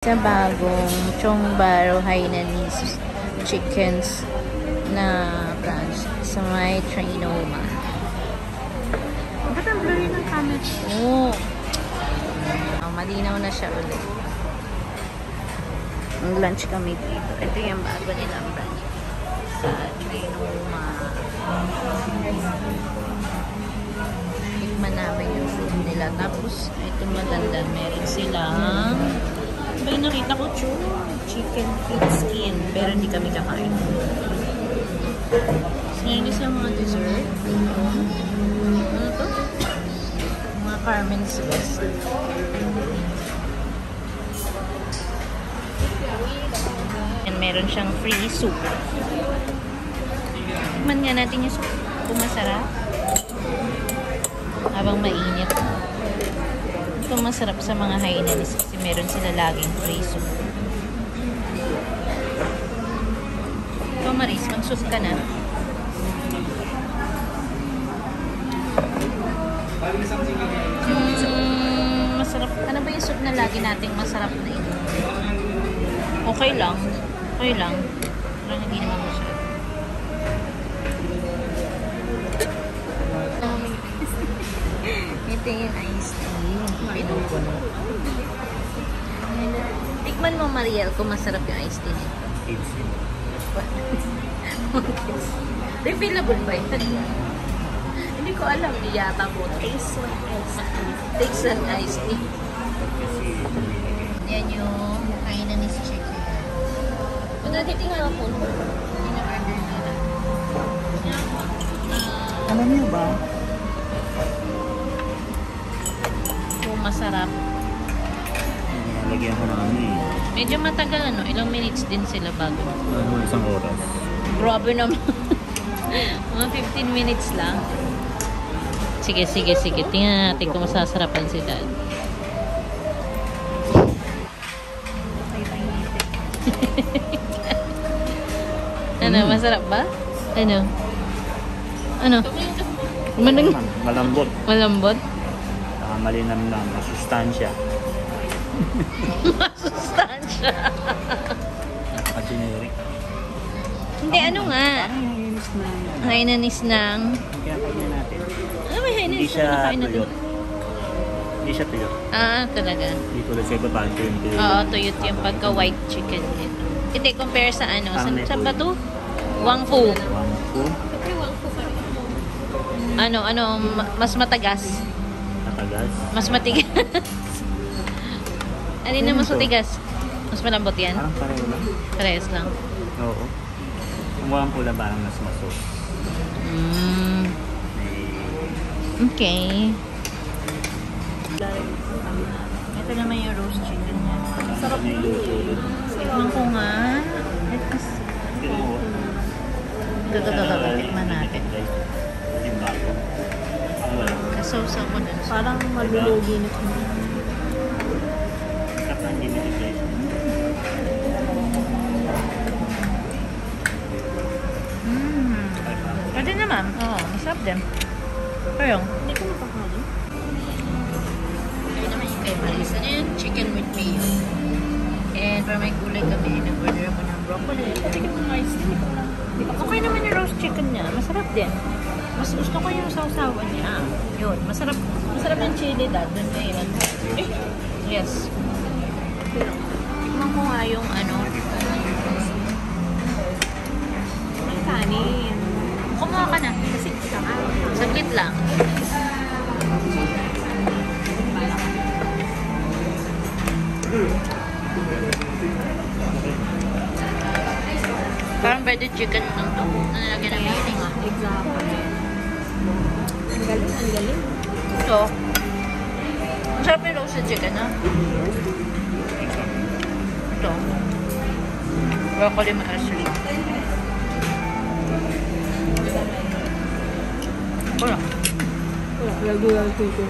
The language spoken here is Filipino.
Sa bagong Chongbaro Hainanese chickens na branch sa may Trinoma. Ba't ang blurry ng camera? Oo. Malinaw na siya ulit. Mag-lunch kami dito. Ito yung bago nilang branch sa Trinoma. Tikman namin yung food nila. Tapos, ito maganda. Meron silang may nakita ko chicken feet skin, pero hindi kami kakain. Sinayos yung mga dessert. Ano to? Mga Carmen's Best. And meron siyang free soup. Tikman nga natin yung soup. Kung masarap. Habang mainit. Ito masarap sa mga Hainanese kasi meron sila laging free soup. Ito Maris, mag-soup ka na. Masarap. Ano ba yung soup na lagi nating masarap na ito? Okay lang. Okay lang. Parang hindi naman masarap. Ito yung iced tea. Pinupuno. Tikman mo, Mariel, kung masarap yung iced tea nito. Refillable ba yun? Hindi ko alam. Hindi yata po. Taste like iced tea. Yan yung Hainanese chicken. Magagating po. In-order nila. Alam niyo ba? Masarap. Lagyan ko na ano eh. Medyo matagal ano, ilang minutes din sila bago. Isang oras. Grabe naman. Mga 15 minutes lang. Sige. Tingnan natin kung masasarapan si Dad. Ano, masarap ba? Ano? Malambot. Malambot? Malinam lang. Masustansya. Masustansya. Napaka-generic. Hindi, ano nga? Hainanese ng... Kaya kanya natin. Ano may Hindi Hainanese siya na nakain natin? tuyot. Hindi siya tuyot. Ah, talaga. Hindi tulad sa iba parang tuyot. Oo, tuyot yung pagka-white chicken nito. Hindi, compare sa ano? Saan ba to? Wangfu. Wangfu. Ano, mas matagas. Matagas. Mas matigas. Alin na mas matigas? Mas malambot yan? Parang pareho lang. Parehas lang. Oo. Ang wangfu lang parang mas masos. Okay. Ito naman yung roast chicken niya. Sarap na yung Tikman ko nga. Tikman natin. Kasaw-saw ko dun. Parang malulugi na ito. Pwede naman. Oo, masarap din. Pero, Hindi ko mapakain. ito naman yung kay Marisa. Ano yun? Chicken with mayo. And para may gulay kami, nag-order ako ng broccoli. Chicken ng ice cream. Okay naman yung roast chicken niya. Masarap din. Mas gusto ko yung sausawan niya. Yun, masarap. Masarap yung chili dad. Doon kayo. Yes. Tikman ko nga yung ano. May kanin. Kumuha ka na. Kasi ka nga. Saglit lang. Parang breaded chicken lang to. Nalagyan ng mayo nga. Exactly. Ang galing. Ito. Ang sarap yung roasted chicken, ha? Ito. Broccoli parsley. Wala. Regular chicken.